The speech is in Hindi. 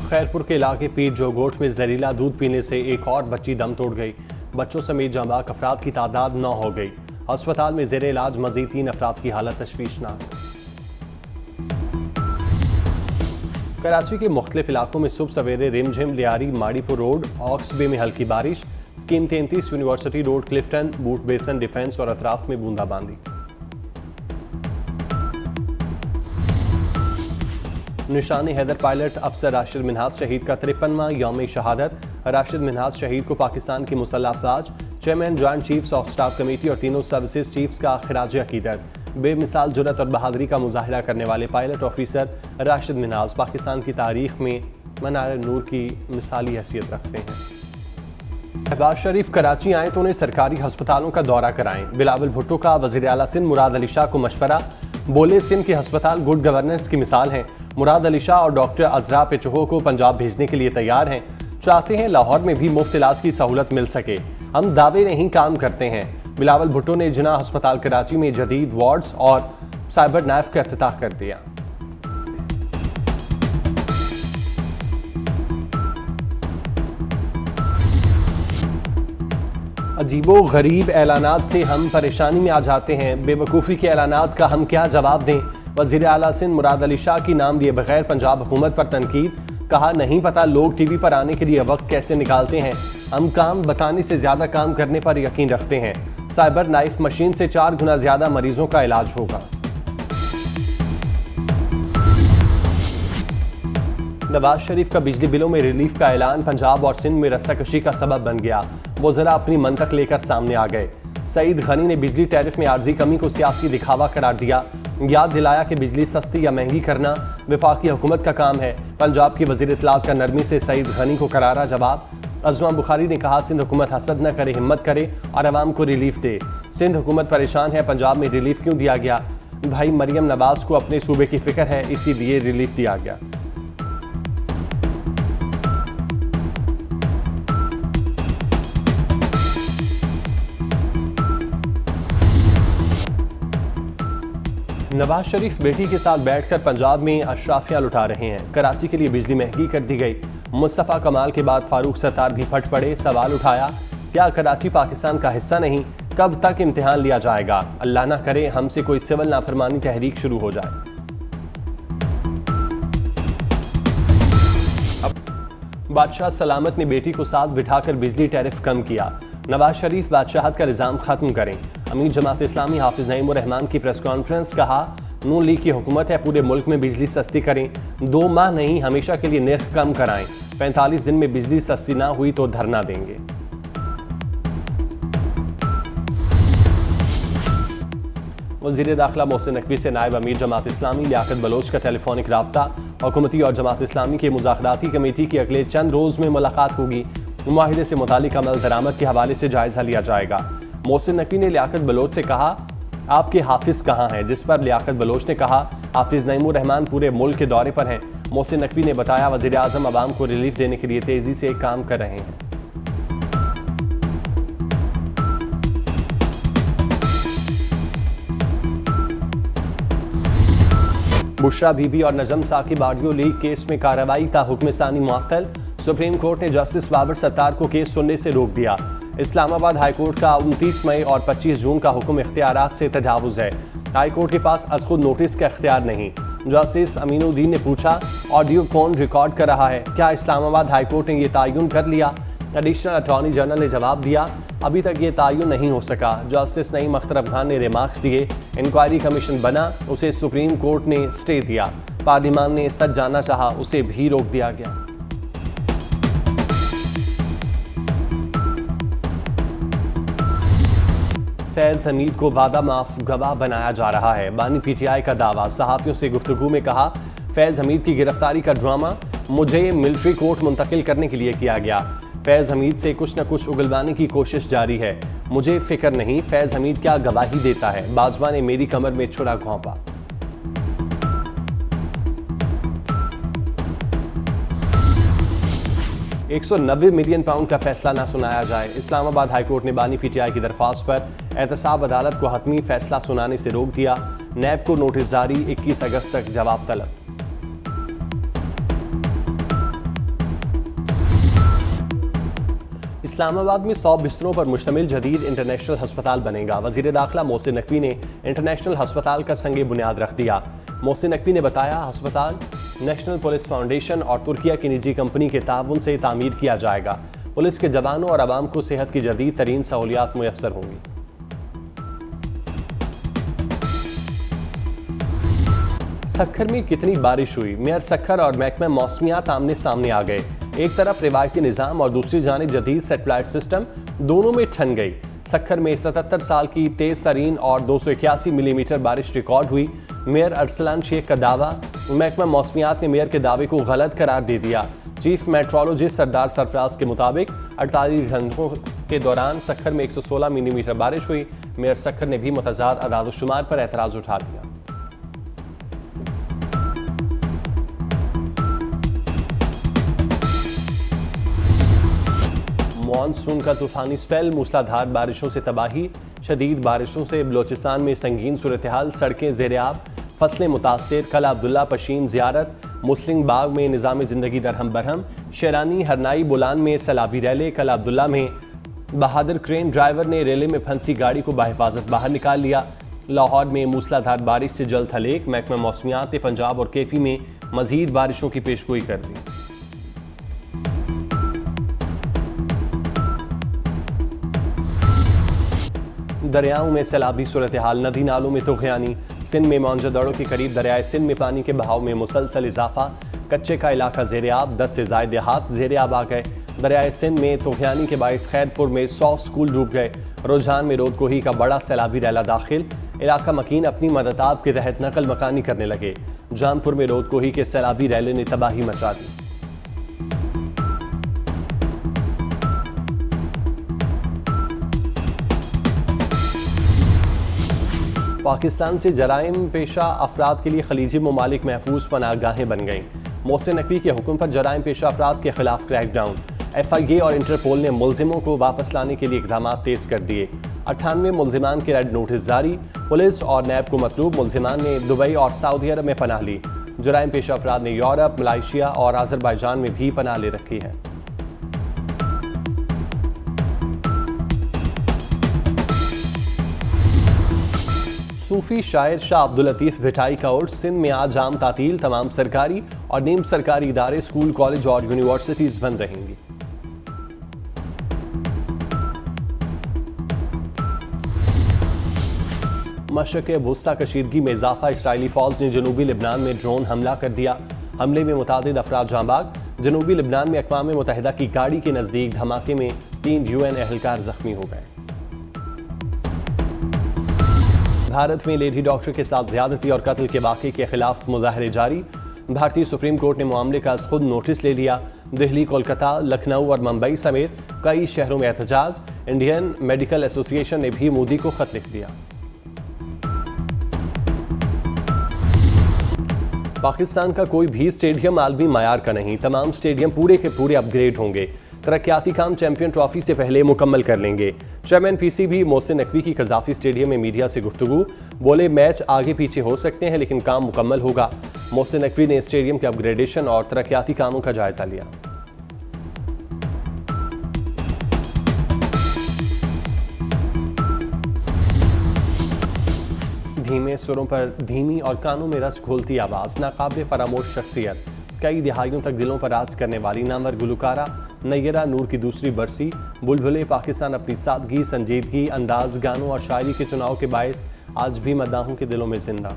खैरपुर के इलाके पीर जोगोट में जहरीला दूध पीने से एक और बच्ची दम तोड़ गई। बच्चों समेत जांबाक अफराद की तादाद 9 हो गई। अस्पताल में जेर इलाज मजीद 3 अफराद की हालत तशवीशनाक। कराची के मुख्तलिफ इलाकों में सुबह सवेरे रिमझिम, लियारी, माड़ीपुर रोड, ऑक्सबे में हल्की बारिश, scheme 33, university road, Clifton, boot बेसन, डिफेंस और अतराफ में बूंदाबांदी। निशान हैदर पायलट अफसर राशिद मिन्हाज शहीद का 53वां यौम शहादत। राशिद मिन्हाज शहीद को पाकिस्तान की मुसल्लह अफवाज, chairman joint chiefs of staff committee और तीनों सर्विसेज चीफ्स का खिराज अकीदत। बेमिसाल जुर्रत और बहादुरी का मुजाहिरा करने वाले पायलट ऑफिसर राशिद मिन्हाज पाकिस्तान की तारीख में मनार नूर की मिसाली हैसियत रखते हैं। शहबाज शरीफ कराची आए तो उन्हें सरकारी अस्पतालों का दौरा कराएं। बिलावल भुट्टो का वज़ीर आला सिंध मुराद अली शाह को मशवरा। बोले सिंध के अस्पताल गुड गवर्नेंस की मिसाल हैं। मुराद अली शाह और डॉक्टर अजरा पेचोहो को पंजाब भेजने के लिए तैयार हैं। चाहते हैं लाहौर में भी मुफ्त इलाज की सहूलत मिल सके। हम दावे नहीं, काम करते हैं। बिलावल भुट्टो ने जिना अस्पताल कराची में जदीद वार्ड्स और साइबर नाइफ का इफ्तिताह कर दिया। अजीबो गरीब ऐलानात से हम परेशानी में आ जाते हैं। बेवकूफ़ी के ऐलानात का हम क्या जवाब दें। वज़ीर आला सिंध मुराद अली शाह की नाम लिए बगैर पंजाब हुकूमत पर तनकीद। कहा, नहीं पता लोग टीवी पर आने के लिए वक्त कैसे निकालते हैं। हम काम बताने से ज़्यादा काम करने पर यकीन रखते हैं। साइबर नाइफ मशीन से 4 गुना ज़्यादा मरीजों का इलाज होगा। नवाज शरीफ का बिजली बिलों में रिलीफ का ऐलान पंजाब और सिंध में रस्साकशी का सबब बन गया। वो जरा अपनी मंतक लेकर सामने आ गए। सईद गनी ने बिजली टैरिफ में आर्जी कमी को सियासी दिखावा करार दिया। याद दिलाया कि बिजली सस्ती या महंगी करना वफाकी हुकूमत का काम है। पंजाब की वज़ीर इत्तलात का नरमी से सईद गनी को करारा जवाब। अज़मा बुखारी ने कहा, सिंध हुकूमत हसद न करे, हिम्मत करे और आवाम को रिलीफ दे। सिंध हुकूमत परेशान है, पंजाब में रिलीफ क्यों दिया गया? भाई मरियम नवाज को अपने सूबे की फिक्र है, इसीलिए रिलीफ दिया गया। नवाज शरीफ बेटी के साथ बैठकर पंजाब में अशराफियां लुटा रहे हैं। कराची के लिए बिजली महंगी कर दी गई। मुस्तफ़ा कमाल के बाद फारूक सत्तार भी फट पड़े। सवाल उठाया, क्या कराची पाकिस्तान का हिस्सा नहीं? कब तक इम्तिहान लिया जाएगा? अल्लाह ना करे हमसे कोई सिविल नाफरमानी तहरीक शुरू हो जाए। बादशाह सलामत ने बेटी को साथ बिठाकर बिजली टैरिफ कम किया। नवाज शरीफ बादशाहत का निज़ाम खत्म करें। अमीर जमात इस्लामी हाफिज नईम उर रहमान की प्रेस कॉन्फ्रेंस। कहा, नून लीग की हुकूमत है, पूरे मुल्क में बिजली सस्ती करें। 2 माह नहीं, हमेशा के लिए निर्ख कम कराएं। 45 दिन में बिजली सस्ती ना हुई तो धरना देंगे। वज़ीर दाखिला मोहसिन नकवी से नायब अमीर जमात इस्लामी लियाकत बलोच का टेलीफोनिक राब्ता। हुकूमती और जमात इस्लामी की मुज़ाकराती कमेटी की अगले चंद रोज़ में मुलाकात होगी। मुआहिदे से मुतालिक अमल दरामद के हवाले से जायजा लिया जाएगा। मोहसिन नकवी ने लियाकत बलोच से कहा, आपके हाफिज कहाँ हैं? जिस पर लियाकत बलोच ने कहा, हाफिज नईम उर रहमान पूरे मुल्क के दौरे पर हैं। मोहसिन नकवी ने बताया, वज़ीर आज़म आवाम को रिलीफ देने के लिए तेजी से काम कर रहे हैं। बुशरा बीबी और नजम साकिब ऑडियो लीक केस में कार्रवाई ता हुक्म सानी मुअत्तल। सुप्रीम कोर्ट ने जस्टिस बाबर सत्तार को केस सुनने से रोक दिया। इस्लामाबाद हाईकोर्ट का 29 मई और 25 जून का हुक्म इख्तियारात से तजावुज़ है। हाईकोर्ट के पास अज़ खुद नोटिस का इख्तियार नहीं। जस्टिस अमीनुद्दीन ने पूछा, ऑडियो कौन रिकॉर्ड कर रहा है? क्या इस्लामाबाद हाईकोर्ट ने यह तयन कर लिया? एडिशनल अटॉर्नी जनरल ने जवाब दिया, अभी तक ये तयन नहीं हो सका। जस्टिस नईम अख्तर अफगान ने रिमार्क्स दिए। इंक्वायरी कमीशन बना, उसे सुप्रीम कोर्ट ने स्टे दिया। पार्लिमान ने सच जानना चाहा, उसे भी रोक दिया गया। फैज़ हमीद को वादा माफ गवाह बनाया जा रहा है। बानी पीटीआई का दावा। सहाफ़ियों से गुफ्तगू में कहा, फैज़ हमीद की गिरफ्तारी का ड्रामा मुझे मिलिट्री कोर्ट मुंतकिल करने के लिए किया गया। फैज़ हमीद से कुछ न कुछ उगलवाने की कोशिश जारी है। मुझे फिक्र नहीं फैज़ हमीद क्या गवाही देता है। बाजवा ने मेरी कमर में छुरा घोंपा। £190 मिलियन का फैसला ना सुनाया जाए। इस्लामाबाद हाईकोर्ट ने बानी पीटीआई की दरख्वास्त पर एहतसाब अदालत को हतमी फैसला सुनाने से रोक दिया। नैब को नोटिस जारी, 21 अगस्त तक जवाब तलब। इस्लामाबाद में 100 बिस्तरों पर मुश्तमिल जदीद इंटरनेशनल हस्पताल बनेगा। वज़ीर दाखिला मोहसिन नकवी ने इंटरनेशनल हस्पताल का संगे बुनियाद रख दिया। मोहसिन नकवी ने बताया, हस्पताल नेशनल पुलिस फाउंडेशन और तुर्किया की निजी कंपनी के ताउन से तामीर किया जाएगा। पुलिस के जवानों और आवाम को सेहत की जदीद तरीन सहूलियात मुयस्सर होंगी। सक्खर में कितनी बारिश हुई, मेयर सक्खर और महकमा मौसमियात आमने सामने आ गए। एक तरफ रिवायती निज़ाम और दूसरी जानिब जदीद सेटेलाइट सिस्टम, दोनों में ठन गई। सक्खर में 77 साल की तेज तरीन और 281 मिलीमीटर बारिश रिकॉर्ड हुई। मेयर अरसलान शेख का दावा, महकमा मौसमियात ने मेयर के दावे को गलत करार दे दिया। चीफ मेट्रोलॉजिस्ट सरदार सरफराज के मुताबिक 48 घंटों के दौरान सक्खर में 116 मिलीमीटर बारिश हुई। मेयर सक्खर ने भी मुतजाद अदाद-ओ-शुमार पर एतराज़ उठा दिया। मानसून का तूफानी स्पेल, मूसलाधार बारिशों से तबाही, शदीद बारिशों से बलोचिस्तान में संगीन सूरत हाल, सड़कें ज़ेर-ए-आब, फसलें मुतासिर। कल अब्दुल्ला पशीन ज़ियारत, मुस्लिम बाग में निज़ाम ज़िंदगी दरहम बरहम, शेरानी हरनाई बुलान में सैलाबी रैले। कल अब्दुल्ला में बहादुर क्रेन ड्राइवर ने रेले में फंसी गाड़ी को बाहिफाजत बाहर निकाल लिया। लाहौर में मूसलाधार बारिश से जल्द हलेक, महकमा मौसमियात ने पंजाब और केपी में मजीद बारिशों की पेशगोई कर दी। दरियाओं में सैलाबी सूरत हाल, नदी नालों में तुग़यानी। सिंध में मौजदड़ों के करीब दरियाए सिंध में पानी के बहाव में मुसलसल इजाफा। कच्चे का इलाका ज़ेर-ए-आब, 10 से ज़ायद देहात ज़ेर-ए-आब आ गए। दरियाए सिंध में तुग़यानी के बाइस खैरपुर में 100 स्कूल डूब गए। रुझान में रोदकोही का बड़ा सैलाबी रैला दाखिल। इलाका मकीन अपनी मदताब के तहत नकल मकानी करने लगे। जानपुर में रोदकोही के सैलाबी रैले ने तबाही मचा दी। पाकिस्तान से जराइम पेशा अफराद के लिए खलीजी ममालिक महफूज पनाहगाहें बन गईं। मोहसिन नकवी के हुक्म पर जराइम पेशा अफराद के खिलाफ क्रैकडाउन। FIA और इंटरपोल ने मुलजिमों को वापस लाने के लिए इक़दाम तेज़ कर दिए। 98 मुलजिमान के रेड नोटिस जारी। पुलिस और नैब को मतलूब मुलजिमान ने दुबई और सऊदी अरब में पनाह ली। जराइम पेशा अफराद ने यूरोप, मलेशिया और आज़रबाईजान में भी पनाह ले रखी है। सूफी शायर शाह अब्दुल लतीफ़ भिटाई का उर्स। सिंध में आज आम तातील, तमाम सरकारी और नीम सरकारी इदारे, स्कूल, कॉलेज और यूनिवर्सिटीज़ बंद रहेंगी। मशरक़ वुस्ता कशीदगी में इजाफा, इसराइली फ़ौज ने जनूबी लिबनान में ड्रोन हमला कर दिया। हमले में मुतादिद अफराद जाँ बाग। जनूबी लिबनान में अक़वाम मुत्तहिदा की गाड़ी के नज़दीक धमाके में 3 UN एहलकार जख्मी हो गए। भारत में लेडी डॉक्टर के साथ ज्यादती और कत्ल के वाक़े के खिलाफ मुजाहरे जारी। भारतीय सुप्रीम कोर्ट ने मामले का खुद नोटिस ले लिया। दिल्ली, कोलकाता, लखनऊ और मुंबई समेत कई शहरों में एहतजाज। इंडियन मेडिकल एसोसिएशन ने भी मोदी को खत लिख दिया। पाकिस्तान का कोई भी स्टेडियम आलमी मयार का नहीं। तमाम स्टेडियम पूरे के पूरे अपग्रेड होंगे। तरक्याती काम चैंपियन ट्रॉफी से पहले मुकम्मल कर लेंगे। चेयरमैन PCB मोहसिन नकवी की कज़ाफ़ी स्टेडियम में मीडिया से गुफ्तगू, बोले मैच आगे पीछे हो सकते हैं लेकिन काम मुकम्मल होगा। मोहसिन नकवी ने स्टेडियम के अपग्रेडेशन और तरक्याती कामों का जायजा लिया। धीमे सुरों पर धीमी और कानों में रस घोलती आवाज़, नाकाबिल फरामोश शख्सियत, कई दिहाइयों तक दिलों पर राज करने वाली नामवर गुलकारा नैयरा नूर की दूसरी बरसी। बुलबुले पाकिस्तान अपनी सादगी, संजीदगी, अंदाज, गानों और शायरी के चुनाव के बायस आज भी मद्दाहों के दिलों में जिंदा।